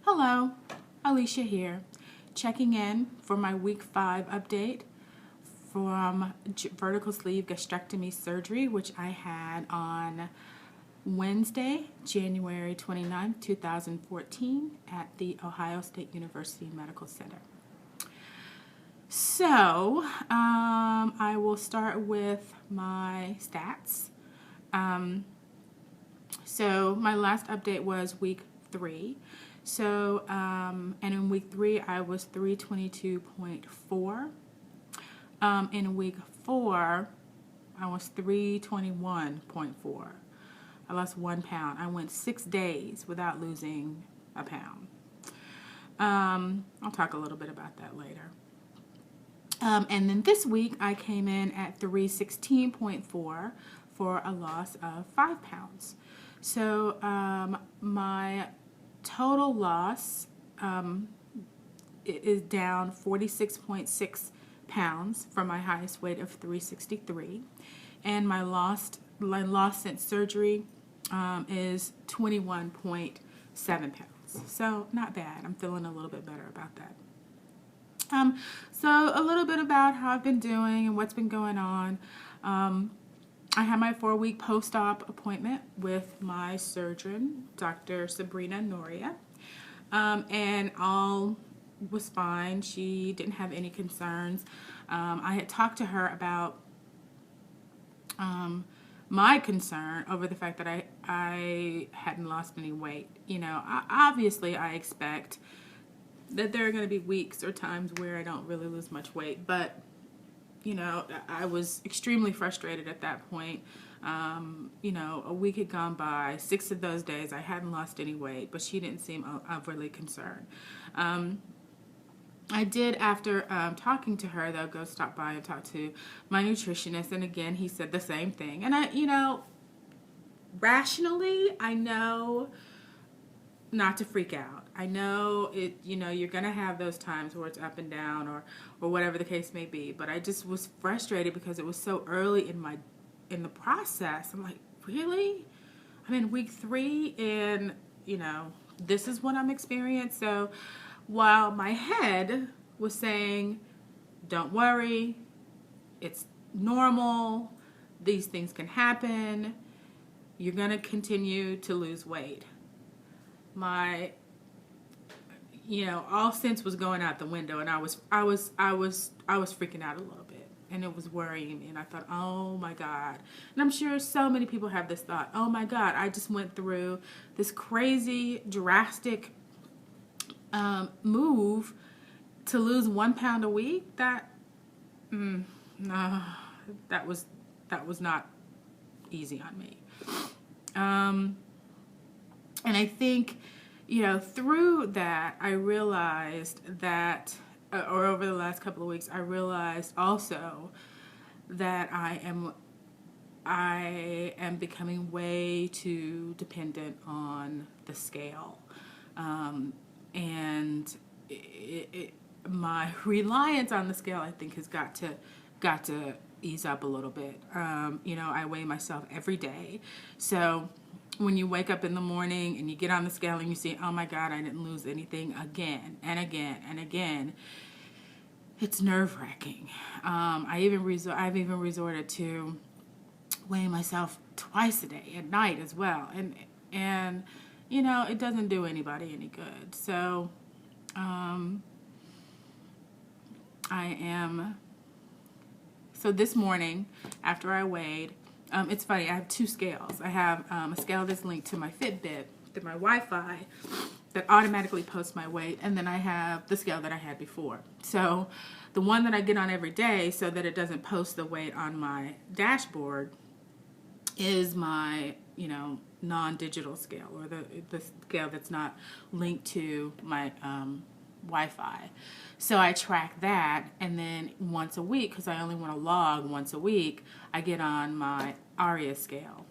Hello, Alicia here, checking in for my week 5 update from vertical sleeve gastrectomy surgery, which I had on Wednesday, January 29th, 2014 at the Ohio State University Medical Center. So, I will start with my stats. So my last update was week 3. So, and in week 3, I was 322.4. In week 4, I was 321.4. I lost 1 pound. I went 6 days without losing a pound. I'll talk a little bit about that later. And then this week, I came in at 316.4 for a loss of 5 pounds. So my total loss is down 46.6 pounds from my highest weight of 363, and my loss since surgery is 21.7 pounds. So not bad. I'm feeling a little bit better about that. So a little bit about how I've been doing and what's been going on. I had my 4-week post-op appointment with my surgeon, Dr. Sabrina Noria, and all was fine. She didn't have any concerns. I had talked to her about my concern over the fact that I hadn't lost any weight. You know, obviously I expect that there are going to be weeks or times where I don't really lose much weight, but you know, I was extremely frustrated at that point. You know, a week had gone by. 6 of those days I hadn't lost any weight, but she didn't seem overly concerned. I did, after talking to her, though, go stop by and talk to my nutritionist, and again, he said the same thing. And you know, rationally, I know not to freak out. I know it, you know, you're gonna have those times where it's up and down or whatever the case may be, but I just was frustrated because it was so early in the process. I'm like, really? I'm in week 3 and, you know, this is what I'm experiencing. So while my head was saying, don't worry, it's normal, these things can happen, you're gonna continue to lose weight, my, you know, all sense was going out the window, and I was freaking out a little bit, and it was worrying me, and I thought, oh my God. And I'm sure so many people have this thought, oh my God, I just went through this crazy, drastic move to lose 1 pound a week. That was not easy on me. And I think, you know, through that, I realized that, or over the last couple of weeks, I realized also that I am becoming way too dependent on the scale. And my reliance on the scale, I think, has got to ease up a little bit. You know, I weigh myself every day. So when you wake up in the morning and you get on the scale and you see, oh my God, I didn't lose anything again and again and again, it's nerve-wracking. I've even resorted to weighing myself twice a day at night as well, and you know, it doesn't do anybody any good. So so this morning after I weighed, it's funny, I have 2 scales. I have a scale that's linked to my Fitbit, to my Wi-Fi, that automatically posts my weight, and then I have the scale that I had before. So the one that I get on every day so that it doesn't post the weight on my dashboard is my, you know, non-digital scale, or the scale that's not linked to my Wi-Fi. So I track that, and then once a week, because I only want to log once a week, I get on my ARIA scale.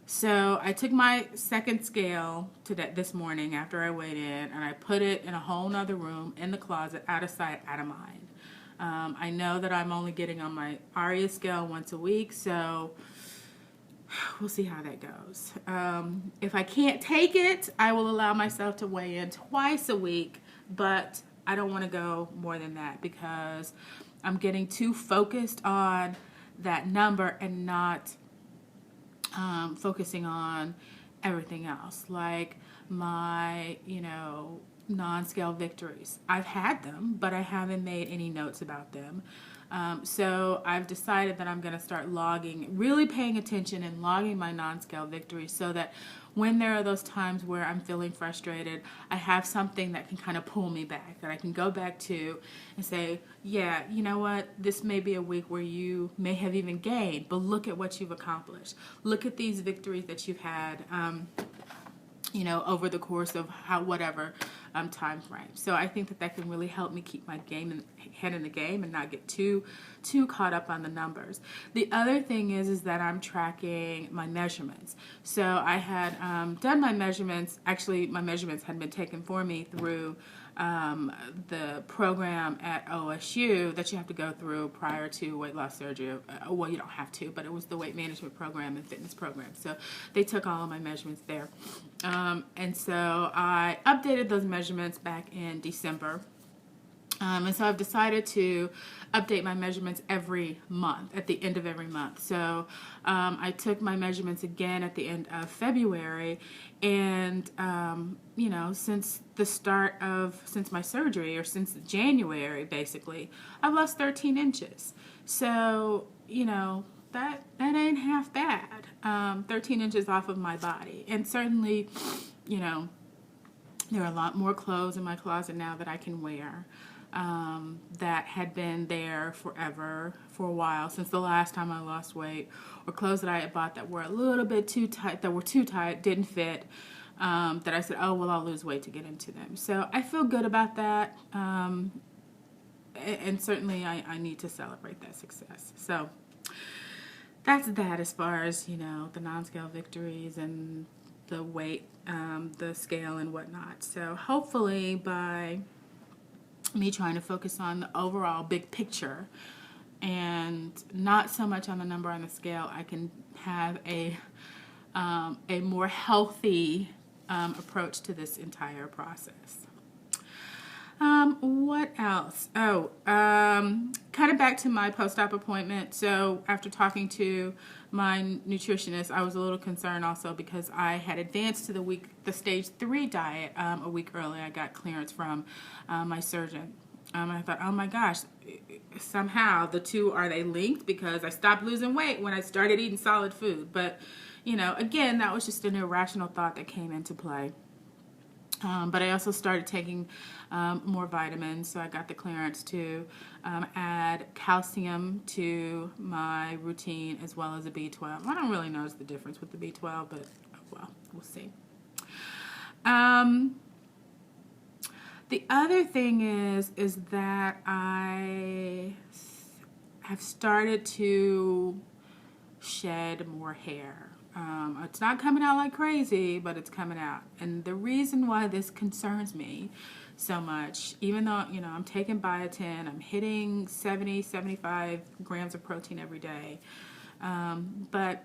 So I took my second scale this morning after I weighed in, and I put it in a whole nother room in the closet, out of sight, out of mind. I know that I'm only getting on my ARIA scale once a week, so we'll see how that goes. If I can't take it, I will allow myself to weigh in twice a week, but I don't want to go more than that because I'm getting too focused on that number and not focusing on everything else, like my, non-scale victories. I've had them, but I haven't made any notes about them. So I've decided that I'm going to start logging, really paying attention and logging my non-scale victories so that when there are those times where I'm feeling frustrated, I have something that can kind of pull me back, that I can go back to and say, yeah, you know what, this may be a week where you may have even gained, but look at what you've accomplished. Look at these victories that you've had, over the course of whatever time frame. So I think that can really help me keep my head in the game and not get too caught up on the numbers. The other thing is that I'm tracking my measurements. So I had done my measurements. Actually, my measurements had been taken for me through the program at OSU that you have to go through prior to weight loss surgery. Well, you don't have to, but it was the weight management program and fitness program. So they took all of my measurements there. And so I updated those measurements back in December. And so I've decided to update my measurements every month, at the end of every month. So I took my measurements again at the end of February. And, since my surgery, or since January, basically, I've lost 13 inches. So, that ain't half bad. 13 inches off of my body. And certainly, there are a lot more clothes in my closet now that I can wear. That had been there forever, for a while, since the last time I lost weight, or clothes that I had bought that were a little bit too tight, didn't fit, that I said, oh, well, I'll lose weight to get into them. So I feel good about that, and certainly I need to celebrate that success. So that's that as far as, the non-scale victories and the weight, the scale and whatnot. So hopefully by me trying to focus on the overall big picture and not so much on the number on the scale, I can have a more healthy approach to this entire process. What else? Kind of back to my post-op appointment. So after talking to my nutritionist, I was a little concerned also because I had advanced to the stage 3 diet a week early. I got clearance from my surgeon. I thought, oh my gosh, somehow the two, are they linked? Because I stopped losing weight when I started eating solid food. But, again, that was just an irrational thought that came into play. But I also started taking more vitamins, so I got the clearance to add calcium to my routine as well as a B12. I don't really notice the difference with the B12, but, well, we'll see. The other thing is that I have started to shed more hair. It's not coming out like crazy, but it's coming out. And the reason why this concerns me so much, even though, I'm taking biotin, I'm hitting 70, 75 grams of protein every day, but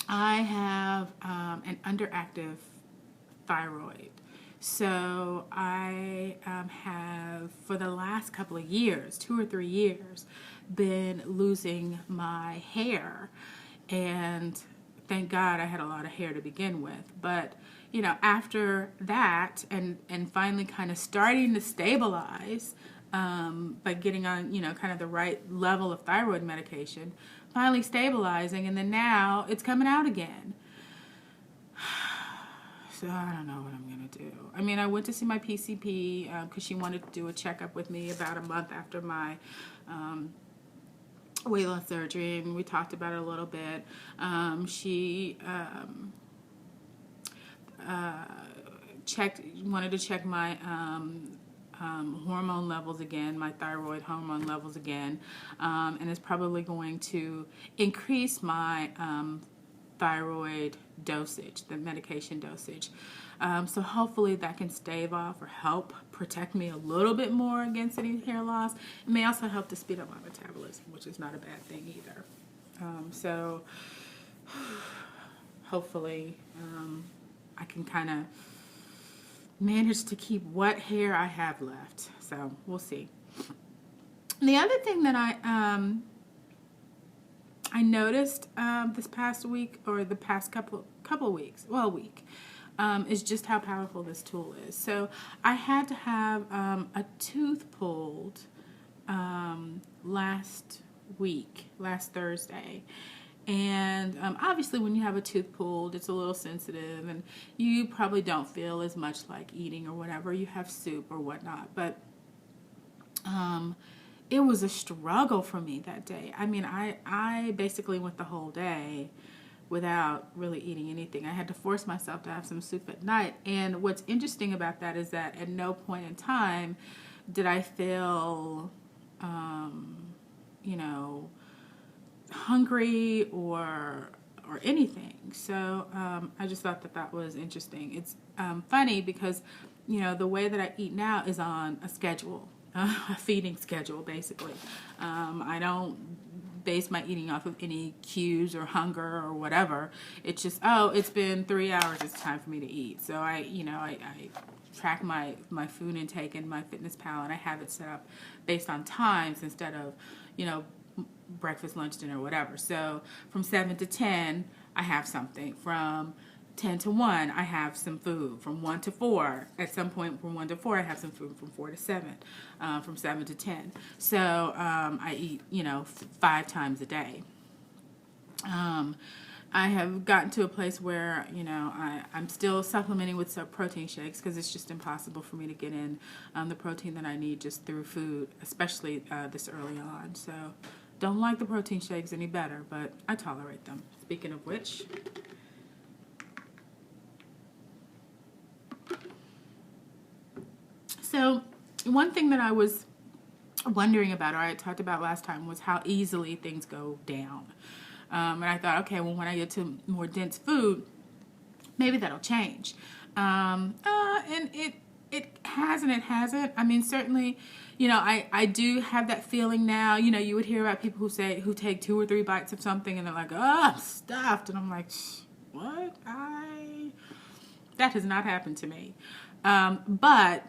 I have an underactive thyroid. So I have, for the last couple of years, 2 or 3 years, been losing my hair. And thank God I had a lot of hair to begin with. But, after that and finally kind of starting to stabilize by getting on, kind of the right level of thyroid medication, finally stabilizing, and then now it's coming out again. So I don't know what I'm going to do. I mean, I went to see my PCP because she wanted to do a checkup with me about a month after my weight loss surgery, and we talked about it a little bit. She wanted to check my hormone levels again, my thyroid hormone levels again, and is probably going to increase my thyroid dosage, the medication dosage. So hopefully that can stave off or help protect me a little bit more against any hair loss. It may also help to speed up my metabolism, which is not a bad thing either. So hopefully I can kind of manage to keep what hair I have left. So we'll see. The other thing that I noticed this past week, or the past couple weeks, well, a week, is just how powerful this tool is. So I had to have a tooth pulled last Thursday. And obviously when you have a tooth pulled, it's a little sensitive and you probably don't feel as much like eating or whatever. You have soup or whatnot. But it was a struggle for me that day. I mean, I basically went the whole day without really eating anything. I had to force myself to have some soup at night. And what's interesting about that is that at no point in time did I feel, hungry or anything. So I just thought that was interesting. It's funny because, the way that I eat now is on a schedule, a feeding schedule, basically. I don't base my eating off of any cues or hunger or whatever. It's just, it's been 3 hours, it's time for me to eat. So I track my food intake in MyFitnessPal, and I have it set up based on times instead of, breakfast, lunch, dinner, whatever. So from 7 to 10, I have something. From 10 to 1, I have some food. From 1 to 4, at some point from 1 to 4, I have some food. From 4 to 7, from 7 to 10. So I eat, 5 times a day. I have gotten to a place where, I'm still supplementing with some protein shakes because it's just impossible for me to get in the protein that I need just through food, especially this early on. So don't like the protein shakes any better, but I tolerate them. Speaking of which, so one thing that I was wondering about, or I talked about last time, was how easily things go down. And I thought, okay, well, when I get to more dense food, maybe that'll change. And it has and it hasn't. I mean, certainly, I do have that feeling now. You would hear about people who take 2 or 3 bites of something and they're like, oh, I'm stuffed. And I'm like, what? That has not happened to me. But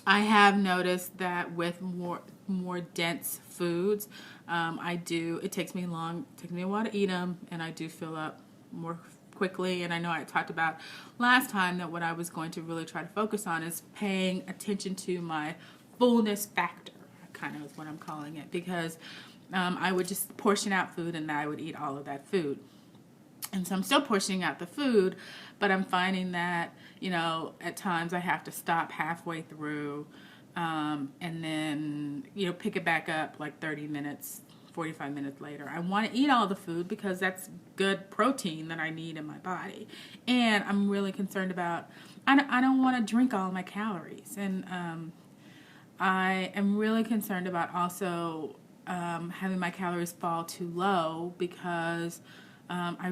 I have noticed that with more dense foods, it takes me a while to eat them, and I do fill up more quickly. And I know I talked about last time that what I was going to really try to focus on is paying attention to my fullness factor, kind of is what I'm calling it, because I would just portion out food and I would eat all of that food. And so I'm still portioning out the food, but I'm finding that, at times I have to stop halfway through and then, pick it back up like 30 minutes, 45 minutes later. I want to eat all the food because that's good protein that I need in my body. And I'm really concerned about, I don't want to drink all my calories. And I am really concerned about also having my calories fall too low because my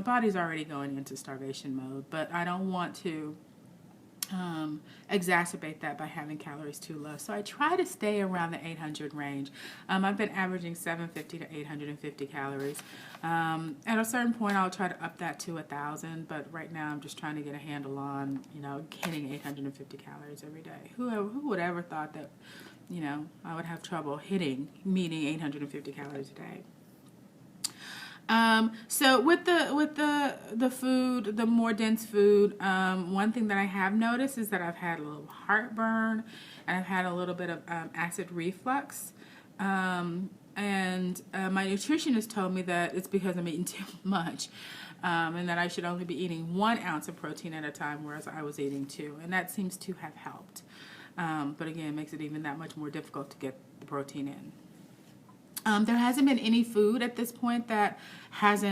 body's already going into starvation mode, but I don't want to exacerbate that by having calories too low. So I try to stay around the 800 range. I've been averaging 750 to 850 calories. At a certain point, I'll try to up that to 1,000, but right now I'm just trying to get a handle on, hitting 850 calories every day. Who would ever thought that, I would have trouble meeting 850 calories a day. So with the food, the more dense food, one thing that I have noticed is that I've had a little heartburn and I've had a little bit of acid reflux. And my nutritionist told me that it's because I'm eating too much, and that I should only be eating 1 ounce of protein at a time, whereas I was eating 2, and that seems to have helped. But again, it makes it even that much more difficult to get the protein in. There hasn't been any food at this point that has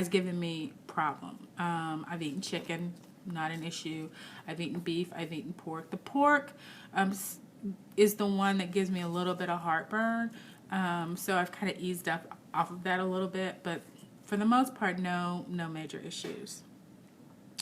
given me problem. I've eaten chicken, not an issue. I've eaten beef. I've eaten pork. The pork is the one that gives me a little bit of heartburn. So I've kind of eased up off of that a little bit, but for the most part, no major issues.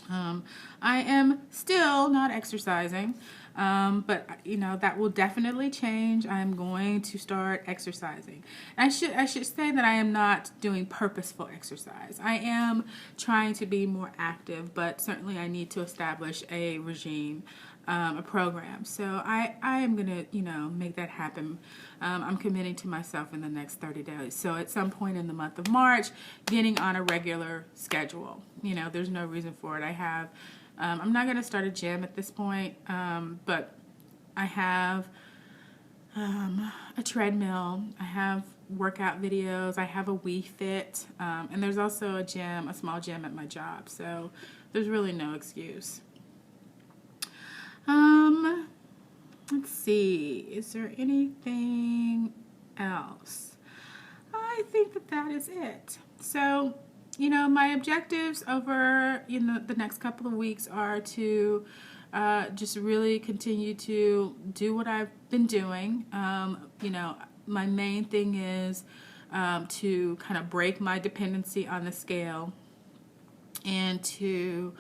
I am still not exercising, but that will definitely change. I'm going to start exercising. I should say that I am not doing purposeful exercise. I am trying to be more active, but certainly I need to establish a regime, a program. So I am gonna make that happen. I'm committing to myself in the next 30 days. So at some point in the month of March, getting on a regular schedule. There's no reason for it. I'm not going to start a gym at this point, but I have a treadmill. I have workout videos. I have a Wii Fit, and there's also a small gym at my job. So there's really no excuse. Let's see. Is there anything else? I think that is it. So, my objectives over the next couple of weeks are to just really continue to do what I've been doing. My main thing is to kind of break my dependency on the scale and to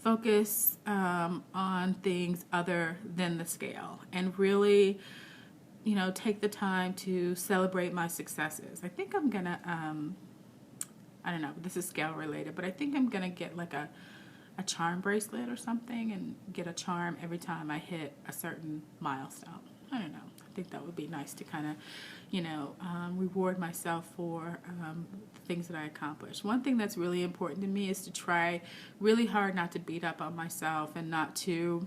focus on things other than the scale, and really take the time to celebrate my successes. I think I'm gonna I don't know, this is scale related, but I think I'm gonna get like a charm bracelet or something and get a charm every time I hit a certain milestone. I don't know. I think that would be nice to kind of reward myself for the things that I accomplished. One thing that's really important to me is to try really hard not to beat up on myself and not to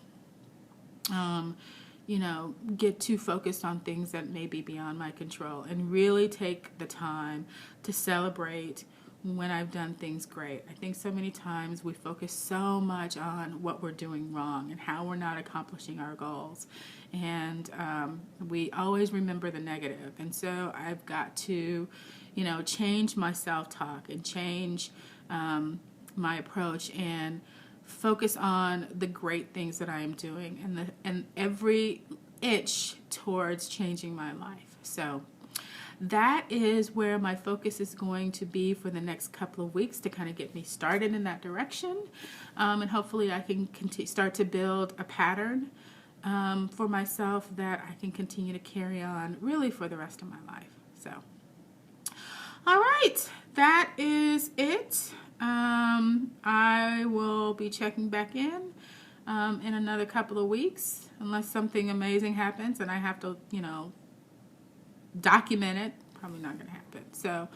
get too focused on things that may be beyond my control, and really take the time to celebrate when I've done things great. I think so many times we focus so much on what we're doing wrong and how we're not accomplishing our goals, and we always remember the negative. And so I've got to change my self-talk and change my approach and focus on the great things that I am doing and every itch towards changing my life. So that is where my focus is going to be for the next couple of weeks, to kind of get me started in that direction. And hopefully I can start to build a pattern for myself that I can continue to carry on really for the rest of my life. So, all right, that is it. I will be checking back in another couple of weeks, unless something amazing happens and I have to, document it. Probably not going to happen. So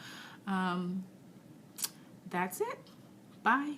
that's it. Bye.